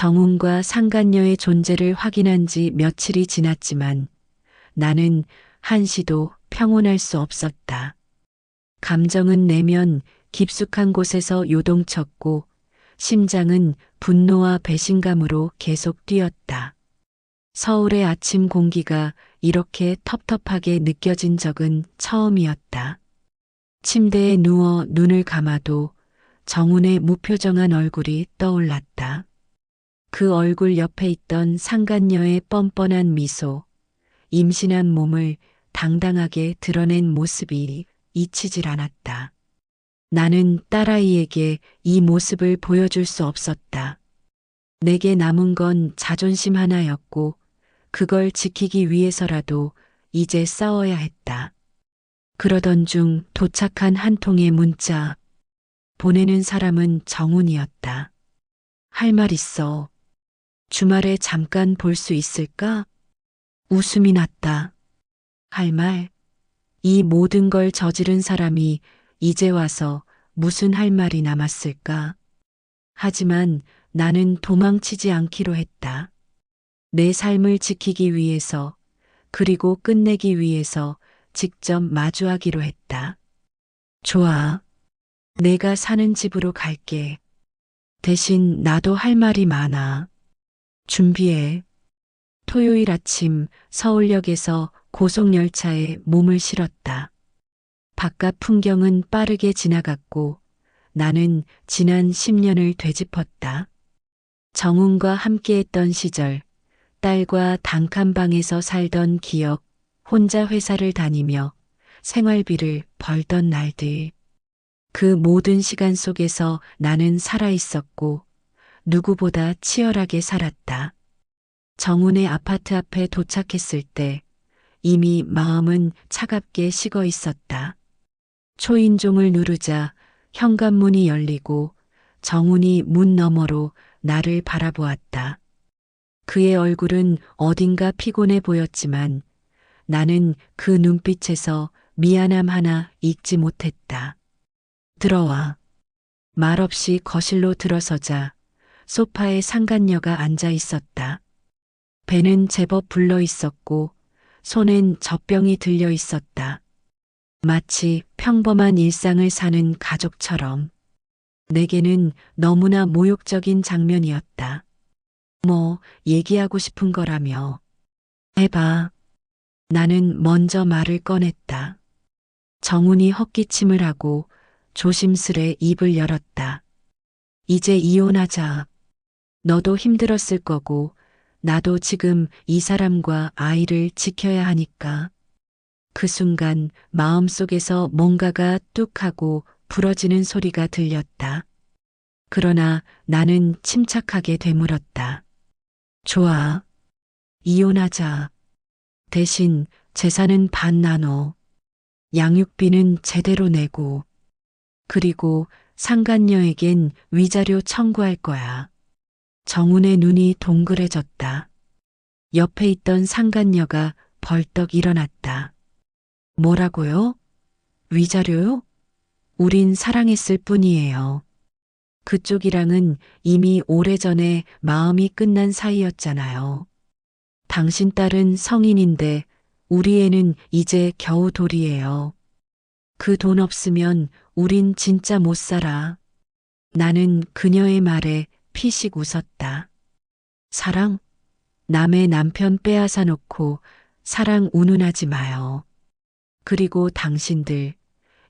정훈과 상간녀의 존재를 확인한 지 며칠이 지났지만 나는 한시도 평온할 수 없었다. 감정은 내면 깊숙한 곳에서 요동쳤고 심장은 분노와 배신감으로 계속 뛰었다. 서울의 아침 공기가 이렇게 텁텁하게 느껴진 적은 처음이었다. 침대에 누워 눈을 감아도 정훈의 무표정한 얼굴이 떠올랐다. 그 얼굴 옆에 있던 상간녀의 뻔뻔한 미소, 임신한 몸을 당당하게 드러낸 모습이 잊히질 않았다. 나는 딸아이에게 이 모습을 보여줄 수 없었다. 내게 남은 건 자존심 하나였고 그걸 지키기 위해서라도 이제 싸워야 했다. 그러던 중 도착한 한 통의 문자. 보내는 사람은 정훈이었다. 할 말 있어. 주말에 잠깐 볼 수 있을까? 웃음이 났다. 할 말? 이 모든 걸 저지른 사람이 이제 와서 무슨 할 말이 남았을까? 하지만 나는 도망치지 않기로 했다. 내 삶을 지키기 위해서, 그리고 끝내기 위해서 직접 마주하기로 했다. 좋아. 내가 사는 집으로 갈게. 대신 나도 할 말이 많아. 준비해. 토요일 아침 서울역에서 고속열차에 몸을 실었다. 바깥 풍경은 빠르게 지나갔고 나는 지난 10년을 되짚었다. 정훈과 함께했던 시절, 딸과 단칸방에서 살던 기억, 혼자 회사를 다니며 생활비를 벌던 날들. 그 모든 시간 속에서 나는 살아있었고 누구보다 치열하게 살았다. 정훈의 아파트 앞에 도착했을 때 이미 마음은 차갑게 식어 있었다. 초인종을 누르자 현관문이 열리고 정훈이 문 너머로 나를 바라보았다. 그의 얼굴은 어딘가 피곤해 보였지만 나는 그 눈빛에서 미안함 하나 잊지 못했다. 들어와. 말없이 거실로 들어서자 소파에 상간녀가 앉아 있었다. 배는 제법 불러 있었고 손엔 젖병이 들려 있었다. 마치 평범한 일상을 사는 가족처럼. 내게는 너무나 모욕적인 장면이었다. 뭐 얘기하고 싶은 거라며. 해봐. 나는 먼저 말을 꺼냈다. 정훈이 헛기침을 하고 조심스레 입을 열었다. 이제 이혼하자. 너도 힘들었을 거고 나도 지금 이 사람과 아이를 지켜야 하니까. 그 순간 마음속에서 뭔가가 뚝 하고 부러지는 소리가 들렸다. 그러나 나는 침착하게 되물었다. 좋아. 이혼하자. 대신 재산은 반 나눠. 양육비는 제대로 내고. 그리고 상간녀에겐 위자료 청구할 거야. 정훈의 눈이 동그래졌다. 옆에 있던 상간녀가 벌떡 일어났다. 뭐라고요? 위자료요? 우린 사랑했을 뿐이에요. 그쪽이랑은 이미 오래전에 마음이 끝난 사이였잖아요. 당신 딸은 성인인데 우리 애는 이제 겨우 돌이에요. 그 돈 없으면 우린 진짜 못 살아. 나는 그녀의 말에 피식 웃었다. 사랑? 남의 남편 빼앗아 놓고 사랑 운운하지 마요. 그리고 당신들,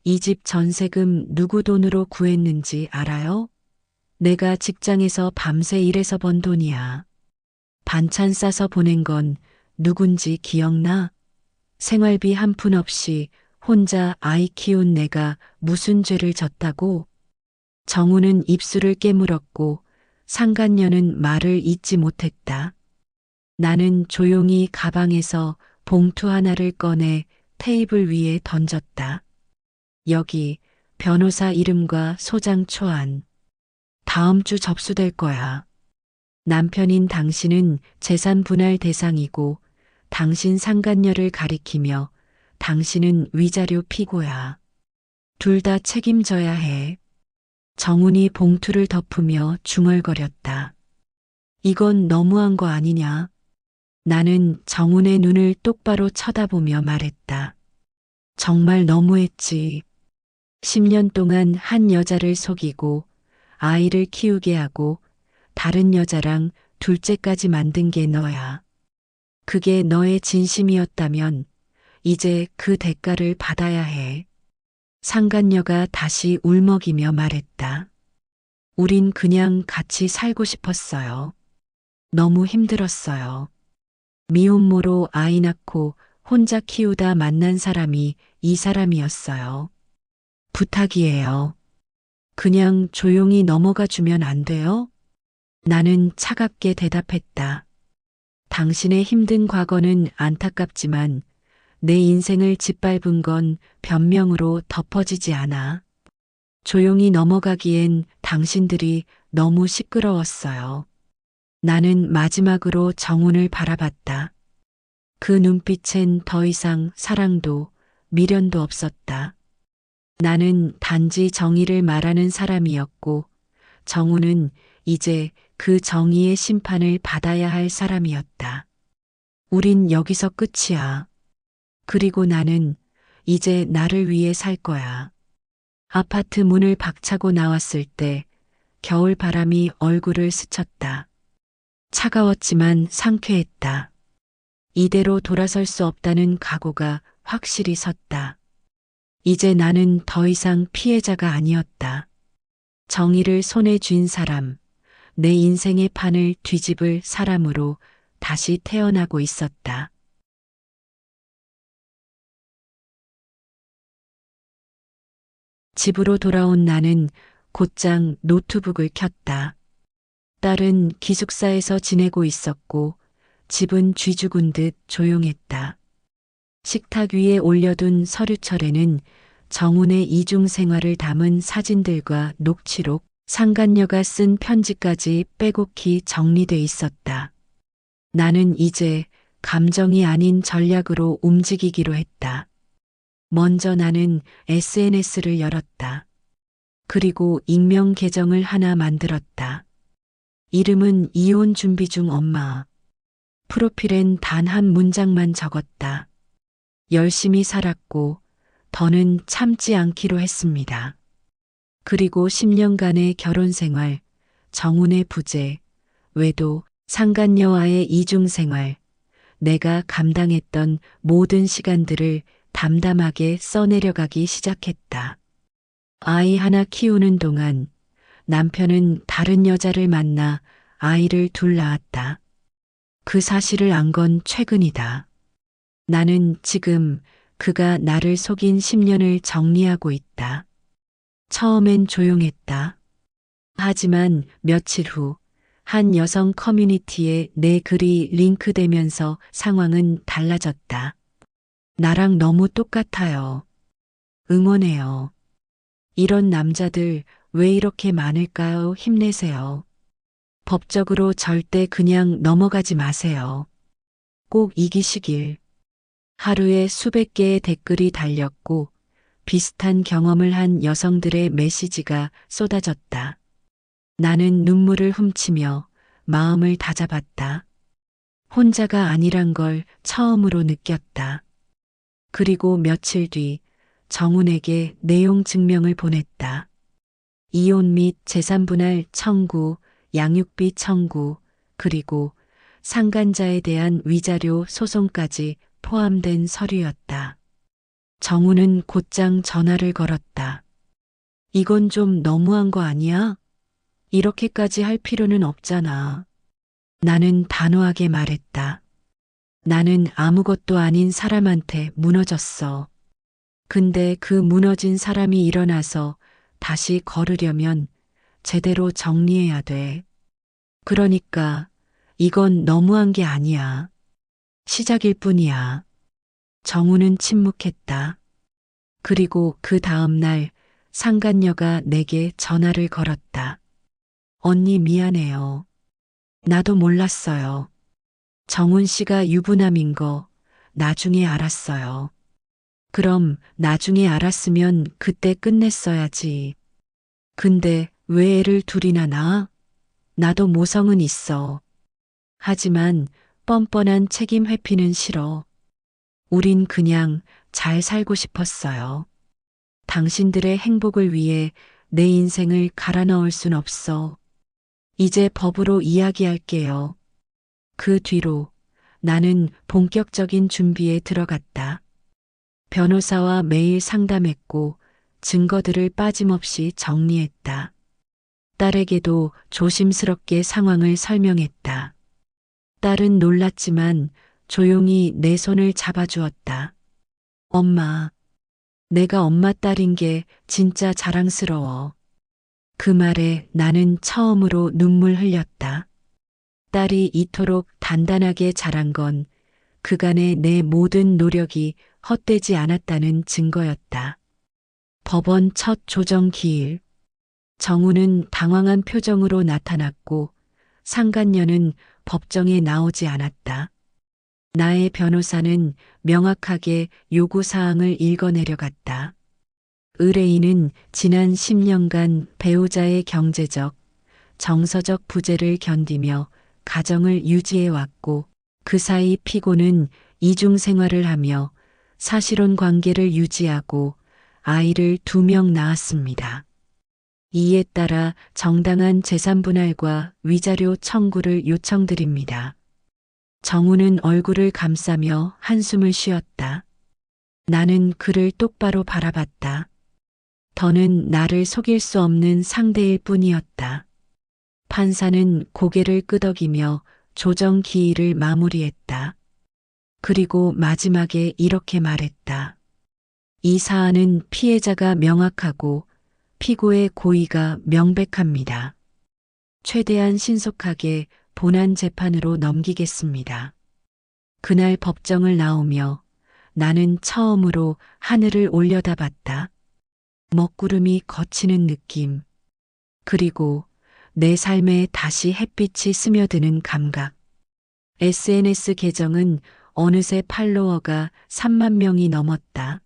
이 집 전세금 누구 돈으로 구했는지 알아요? 내가 직장에서 밤새 일해서 번 돈이야. 반찬 싸서 보낸 건 누군지 기억나? 생활비 한 푼 없이 혼자 아이 키운 내가 무슨 죄를 졌다고? 정훈은 입술을 깨물었고 상간녀는 말을 잇지 못했다. 나는 조용히 가방에서 봉투 하나를 꺼내 테이블 위에 던졌다. 여기 변호사 이름과 소장 초안. 다음 주 접수될 거야. 남편인 당신은 재산 분할 대상이고 당신 상간녀를 가리키며 당신은 위자료 피고야. 둘 다 책임져야 해. 정훈이 봉투를 덮으며 중얼거렸다. 이건 너무한 거 아니냐? 나는 정훈의 눈을 똑바로 쳐다보며 말했다. 정말 너무했지. 10년 동안 한 여자를 속이고 아이를 키우게 하고 다른 여자랑 둘째까지 만든 게 너야. 그게 너의 진심이었다면 이제 그 대가를 받아야 해. 상간녀가 다시 울먹이며 말했다. 우린 그냥 같이 살고 싶었어요. 너무 힘들었어요. 미혼모로 아이 낳고 혼자 키우다 만난 사람이 이 사람이었어요. 부탁이에요. 그냥 조용히 넘어가 주면 안 돼요? 나는 차갑게 대답했다. 당신의 힘든 과거는 안타깝지만 내 인생을 짓밟은 건 변명으로 덮어지지 않아. 조용히 넘어가기엔 당신들이 너무 시끄러웠어요. 나는 마지막으로 정훈을 바라봤다. 그 눈빛엔 더 이상 사랑도 미련도 없었다. 나는 단지 정의를 말하는 사람이었고 정훈은 이제 그 정의의 심판을 받아야 할 사람이었다. 우린 여기서 끝이야. 그리고 나는 이제 나를 위해 살 거야. 아파트 문을 박차고 나왔을 때 겨울 바람이 얼굴을 스쳤다. 차가웠지만 상쾌했다. 이대로 돌아설 수 없다는 각오가 확실히 섰다. 이제 나는 더 이상 피해자가 아니었다. 정의를 손에 쥔 사람, 내 인생의 판을 뒤집을 사람으로 다시 태어나고 있었다. 집으로 돌아온 나는 곧장 노트북을 켰다. 딸은 기숙사에서 지내고 있었고 집은 쥐죽은 듯 조용했다. 식탁 위에 올려둔 서류철에는 정훈의 이중 생활을 담은 사진들과 녹취록, 상간녀가 쓴 편지까지 빼곡히 정리돼 있었다. 나는 이제 감정이 아닌 전략으로 움직이기로 했다. 먼저 나는 SNS를 열었다. 그리고 익명 계정을 하나 만들었다. 이름은 이혼 준비 중 엄마. 프로필엔 단 한 문장만 적었다. 열심히 살았고 더는 참지 않기로 했습니다. 그리고 10년간의 결혼 생활, 정훈의 부재, 외도, 상간녀와의 이중 생활, 내가 감당했던 모든 시간들을 담담하게 써내려가기 시작했다. 아이 하나 키우는 동안 남편은 다른 여자를 만나 아이를 둘 낳았다. 그 사실을 안 건 최근이다. 나는 지금 그가 나를 속인 10년을 정리하고 있다. 처음엔 조용했다. 하지만 며칠 후 한 여성 커뮤니티에 내 글이 링크되면서 상황은 달라졌다. 나랑 너무 똑같아요. 응원해요. 이런 남자들 왜 이렇게 많을까요? 힘내세요. 법적으로 절대 그냥 넘어가지 마세요. 꼭 이기시길. 하루에 수백 개의 댓글이 달렸고 비슷한 경험을 한 여성들의 메시지가 쏟아졌다. 나는 눈물을 훔치며 마음을 다잡았다. 혼자가 아니란 걸 처음으로 느꼈다. 그리고 며칠 뒤 정훈에게 내용 증명을 보냈다. 이혼 및 재산분할 청구, 양육비 청구, 그리고 상간자에 대한 위자료 소송까지 포함된 서류였다. 정훈은 곧장 전화를 걸었다. 이건 좀 너무한 거 아니야? 이렇게까지 할 필요는 없잖아. 나는 단호하게 말했다. 나는 아무것도 아닌 사람한테 무너졌어. 근데 그 무너진 사람이 일어나서 다시 걸으려면 제대로 정리해야 돼. 그러니까 이건 너무한 게 아니야. 시작일 뿐이야. 정우는 침묵했다. 그리고 그 다음 날 상간녀가 내게 전화를 걸었다. 언니 미안해요. 나도 몰랐어요. 정훈 씨가 유부남인 거 나중에 알았어요. 그럼 나중에 알았으면 그때 끝냈어야지. 근데 왜 애를 둘이나 낳아? 나도 모성은 있어. 하지만 뻔뻔한 책임 회피는 싫어. 우린 그냥 잘 살고 싶었어요. 당신들의 행복을 위해 내 인생을 갈아 넣을 순 없어. 이제 법으로 이야기할게요. 그 뒤로 나는 본격적인 준비에 들어갔다. 변호사와 매일 상담했고 증거들을 빠짐없이 정리했다. 딸에게도 조심스럽게 상황을 설명했다. 딸은 놀랐지만 조용히 내 손을 잡아주었다. 엄마, 내가 엄마 딸인 게 진짜 자랑스러워. 그 말에 나는 처음으로 눈물 흘렸다. 딸이 이토록 단단하게 자란 건 그간의 내 모든 노력이 헛되지 않았다는 증거였다. 법원 첫 조정 기일. 정우는 당황한 표정으로 나타났고 상간녀는 법정에 나오지 않았다. 나의 변호사는 명확하게 요구사항을 읽어내려갔다. 의뢰인은 지난 10년간 배우자의 경제적, 정서적 부재를 견디며 가정을 유지해왔고 그 사이 피고는 이중 생활을 하며 사실혼 관계를 유지하고 아이를 2명 낳았습니다. 이에 따라 정당한 재산 분할과 위자료 청구를 요청드립니다. 정우는 얼굴을 감싸며 한숨을 쉬었다. 나는 그를 똑바로 바라봤다. 더는 나를 속일 수 없는 상대일 뿐이었다. 판사는 고개를 끄덕이며 조정 기일을 마무리했다. 그리고 마지막에 이렇게 말했다. 이 사안은 피해자가 명확하고 피고의 고의가 명백합니다. 최대한 신속하게 본안 재판으로 넘기겠습니다. 그날 법정을 나오며 나는 처음으로 하늘을 올려다봤다. 먹구름이 걷히는 느낌. 그리고 내 삶에 다시 햇빛이 스며드는 감각. SNS 계정은 어느새 팔로워가 3만 명이 넘었다.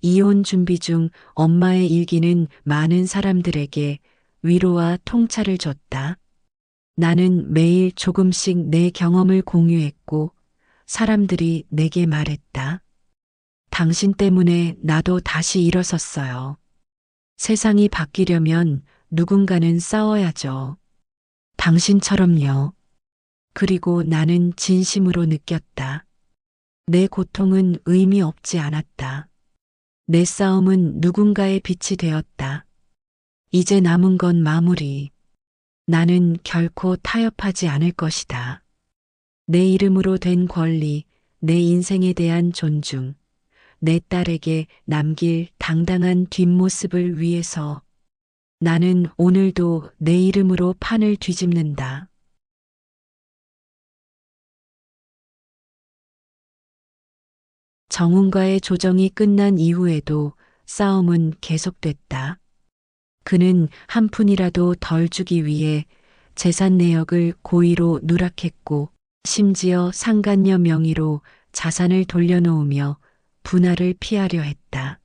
이혼 준비 중 엄마의 일기는 많은 사람들에게 위로와 통찰을 줬다. 나는 매일 조금씩 내 경험을 공유했고 사람들이 내게 말했다. 당신 때문에 나도 다시 일어섰어요. 세상이 바뀌려면 누군가는 싸워야죠. 당신처럼요. 그리고 나는 진심으로 느꼈다. 내 고통은 의미 없지 않았다. 내 싸움은 누군가의 빛이 되었다. 이제 남은 건 마무리. 나는 결코 타협하지 않을 것이다. 내 이름으로 된 권리, 내 인생에 대한 존중, 내 딸에게 남길 당당한 뒷모습을 위해서 나는 오늘도 내 이름으로 판을 뒤집는다. 정훈과의 조정이 끝난 이후에도 싸움은 계속됐다. 그는 한 푼이라도 덜 주기 위해 재산 내역을 고의로 누락했고 심지어 상간녀 명의로 자산을 돌려놓으며 분할을 피하려 했다.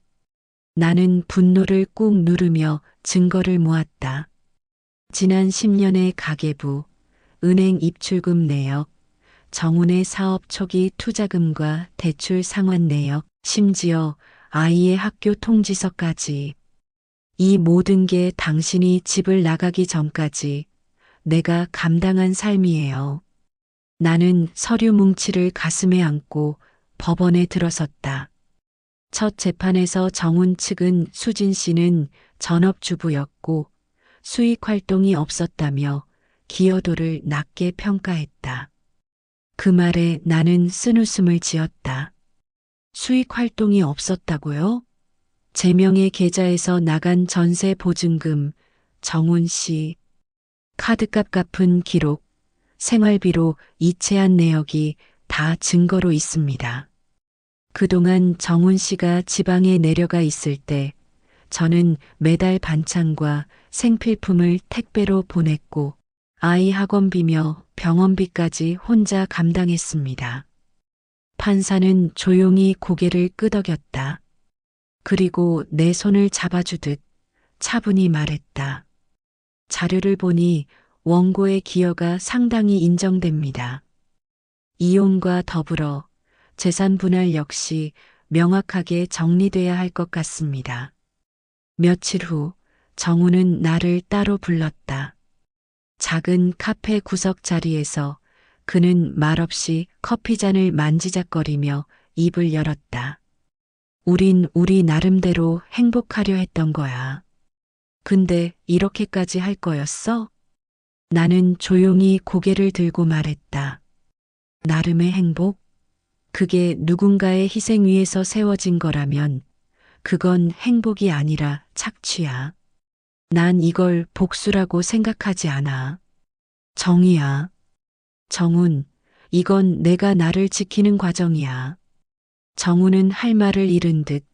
나는 분노를 꾹 누르며 증거를 모았다. 지난 10년의 가계부, 은행 입출금 내역, 정훈의 사업 초기 투자금과 대출 상환 내역, 심지어 아이의 학교 통지서까지. 이 모든 게 당신이 집을 나가기 전까지 내가 감당한 삶이에요. 나는 서류 뭉치를 가슴에 안고 법원에 들어섰다. 첫 재판에서 정훈 측은 수진 씨는 전업주부였고 수익 활동이 없었다며 기여도를 낮게 평가했다. 그 말에 나는 쓴웃음을 지었다. 수익 활동이 없었다고요? 제 명의 계좌에서 나간 전세 보증금, 정훈 씨, 카드값 갚은 기록, 생활비로 이체한 내역이 다 증거로 있습니다. 그동안 정훈 씨가 지방에 내려가 있을 때 저는 매달 반찬과 생필품을 택배로 보냈고 아이 학원비며 병원비까지 혼자 감당했습니다. 판사는 조용히 고개를 끄덕였다. 그리고 내 손을 잡아주듯 차분히 말했다. 자료를 보니 원고의 기여가 상당히 인정됩니다. 이혼과 더불어 재산 분할 역시 명확하게 정리돼야 할 것 같습니다. 며칠 후 정우는 나를 따로 불렀다. 작은 카페 구석 자리에서 그는 말없이 커피잔을 만지작거리며 입을 열었다. 우린 우리 나름대로 행복하려 했던 거야. 근데 이렇게까지 할 거였어? 나는 조용히 고개를 들고 말했다. 나름의 행복? 그게 누군가의 희생 위에서 세워진 거라면 그건 행복이 아니라 착취야. 난 이걸 복수라고 생각하지 않아. 정이야. 정훈, 이건 내가 나를 지키는 과정이야. 정훈은 할 말을 잃은 듯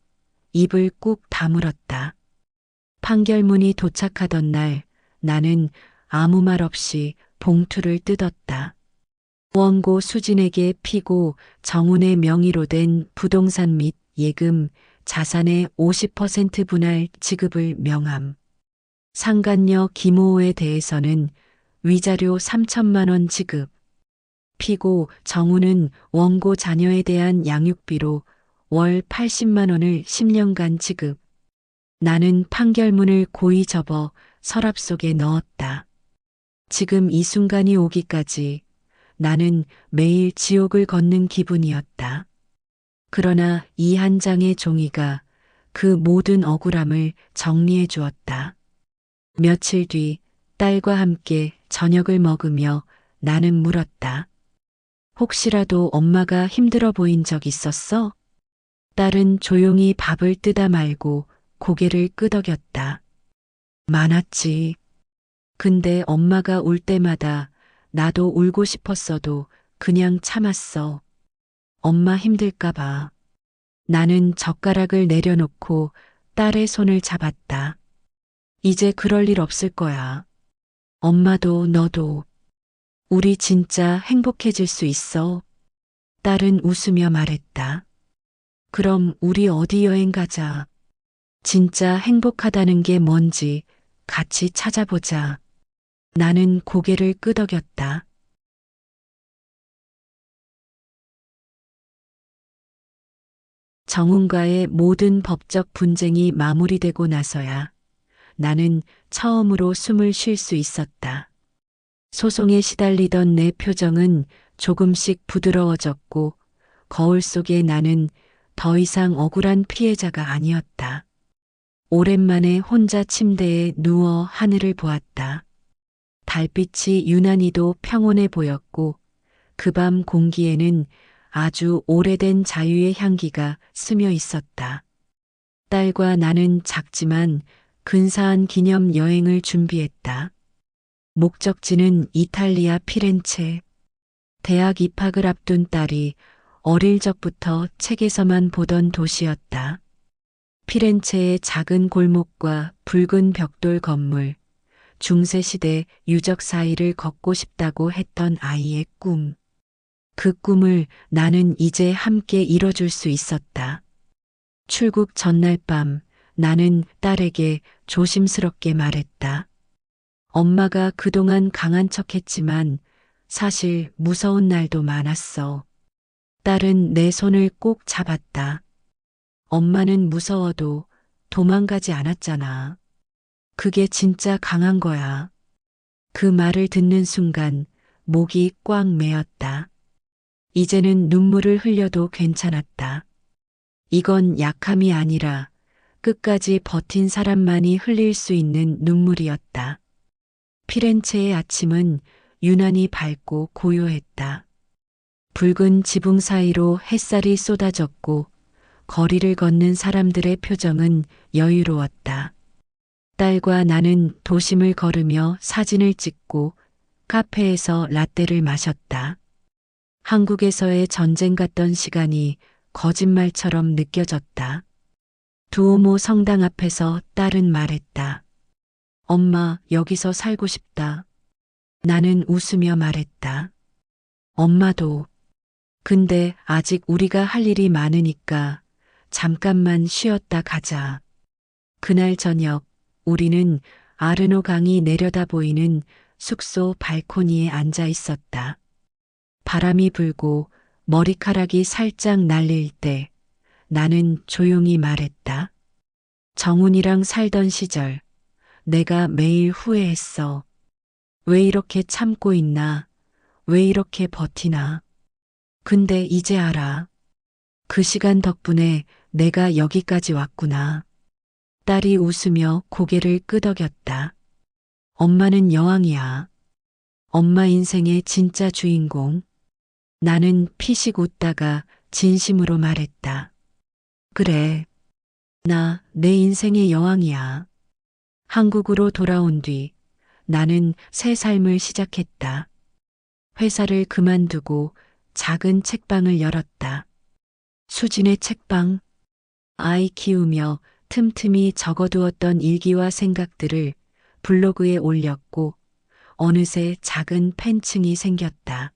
입을 꾹 다물었다. 판결문이 도착하던 날 나는 아무 말 없이 봉투를 뜯었다. 원고 수진에게 피고 정훈의 명의로 된 부동산 및 예금, 자산의 50% 분할 지급을 명함. 상간녀 김호호에 대해서는 위자료 3천만 원 지급. 피고 정훈은 원고 자녀에 대한 양육비로 월 80만 원을 10년간 지급. 나는 판결문을 고이 접어 서랍 속에 넣었다. 지금 이 순간이 오기까지 나는 매일 지옥을 걷는 기분이었다. 그러나 이 한 장의 종이가 그 모든 억울함을 정리해 주었다. 며칠 뒤 딸과 함께 저녁을 먹으며 나는 물었다. 혹시라도 엄마가 힘들어 보인 적 있었어? 딸은 조용히 밥을 뜨다 말고 고개를 끄덕였다. 많았지. 근데 엄마가 울 때마다 나도 울고 싶었어도 그냥 참았어. 엄마 힘들까봐. 나는 젓가락을 내려놓고 딸의 손을 잡았다. 이제 그럴 일 없을 거야. 엄마도 너도. 우리 진짜 행복해질 수 있어. 딸은 웃으며 말했다. 그럼 우리 어디 여행 가자. 진짜 행복하다는 게 뭔지 같이 찾아보자. 나는 고개를 끄덕였다. 정훈과의 모든 법적 분쟁이 마무리되고 나서야 나는 처음으로 숨을 쉴 수 있었다. 소송에 시달리던 내 표정은 조금씩 부드러워졌고 거울 속에 나는 더 이상 억울한 피해자가 아니었다. 오랜만에 혼자 침대에 누워 하늘을 보았다. 달빛이 유난히도 평온해 보였고 그 밤 공기에는 아주 오래된 자유의 향기가 스며 있었다. 딸과 나는 작지만 근사한 기념 여행을 준비했다. 목적지는 이탈리아 피렌체. 대학 입학을 앞둔 딸이 어릴 적부터 책에서만 보던 도시였다. 피렌체의 작은 골목과 붉은 벽돌 건물, 중세시대 유적 사이를 걷고 싶다고 했던 아이의 꿈. 그 꿈을 나는 이제 함께 이뤄줄 수 있었다. 출국 전날 밤 나는 딸에게 조심스럽게 말했다. 엄마가 그동안 강한 척했지만 사실 무서운 날도 많았어. 딸은 내 손을 꼭 잡았다. 엄마는 무서워도 도망가지 않았잖아. 그게 진짜 강한 거야. 그 말을 듣는 순간 목이 꽉 메었다. 이제는 눈물을 흘려도 괜찮았다. 이건 약함이 아니라 끝까지 버틴 사람만이 흘릴 수 있는 눈물이었다. 피렌체의 아침은 유난히 밝고 고요했다. 붉은 지붕 사이로 햇살이 쏟아졌고 거리를 걷는 사람들의 표정은 여유로웠다. 딸과 나는 도심을 걸으며 사진을 찍고 카페에서 라떼를 마셨다. 한국에서의 전쟁 같던 시간이 거짓말처럼 느껴졌다. 두오모 성당 앞에서 딸은 말했다. 엄마, 여기서 살고 싶다. 나는 웃으며 말했다. 엄마도. 근데 아직 우리가 할 일이 많으니까 잠깐만 쉬었다 가자. 그날 저녁 우리는 아르노 강이 내려다 보이는 숙소 발코니에 앉아 있었다. 바람이 불고 머리카락이 살짝 날릴 때 나는 조용히 말했다. 정훈이랑 살던 시절 내가 매일 후회했어. 왜 이렇게 참고 있나? 왜 이렇게 버티나? 근데 이제 알아. 그 시간 덕분에 내가 여기까지 왔구나. 딸이 웃으며 고개를 끄덕였다. 엄마는 여왕이야. 엄마 인생의 진짜 주인공. 나는 피식 웃다가 진심으로 말했다. 그래. 나 내 인생의 여왕이야. 한국으로 돌아온 뒤 나는 새 삶을 시작했다. 회사를 그만두고 작은 책방을 열었다. 수진의 책방. 아이 키우며 틈틈이 적어두었던 일기와 생각들을 블로그에 올렸고 어느새 작은 팬층이 생겼다.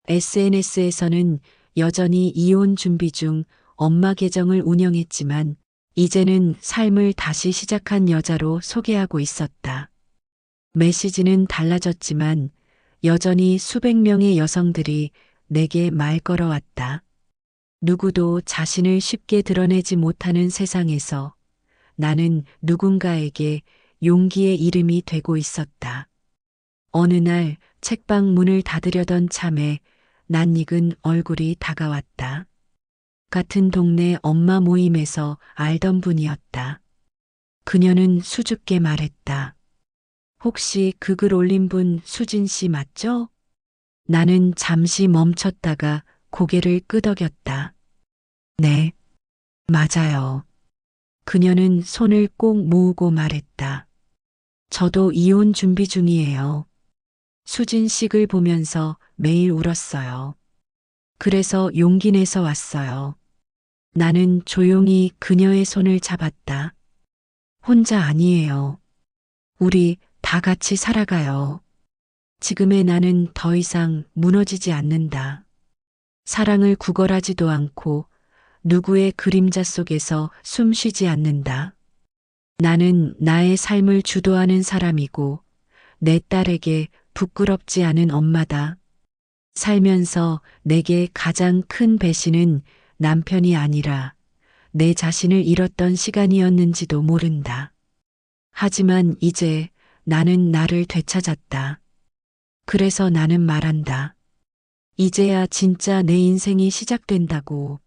SNS에서는 여전히 이혼 준비 중 엄마 계정을 운영했지만 이제는 삶을 다시 시작한 여자로 소개하고 있었다. 메시지는 달라졌지만 여전히 수백 명의 여성들이 내게 말 걸어왔다. 누구도 자신을 쉽게 드러내지 못하는 세상에서 나는 누군가에게 용기의 이름이 되고 있었다. 어느 날 책방 문을 닫으려던 참에 낯익은 얼굴이 다가왔다. 같은 동네 엄마 모임에서 알던 분이었다. 그녀는 수줍게 말했다. 혹시 그 글 올린 분 수진 씨 맞죠? 나는 잠시 멈췄다가 고개를 끄덕였다. 네, 맞아요. 그녀는 손을 꼭 모으고 말했다. 저도 이혼 준비 중이에요. 수진 씨글 보면서 매일 울었어요. 그래서 용기 내서 왔어요. 나는 조용히 그녀의 손을 잡았다. 혼자 아니에요. 우리 다 같이 살아가요. 지금의 나는 더 이상 무너지지 않는다. 사랑을 구걸하지도 않고 누구의 그림자 속에서 숨 쉬지 않는다. 나는 나의 삶을 주도하는 사람이고 내 딸에게 부끄럽지 않은 엄마다. 살면서 내게 가장 큰 배신은 남편이 아니라 내 자신을 잃었던 시간이었는지도 모른다. 하지만 이제 나는 나를 되찾았다. 그래서 나는 말한다. 이제야 진짜 내 인생이 시작된다고.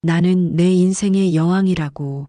나는 내 인생의 여왕이라고.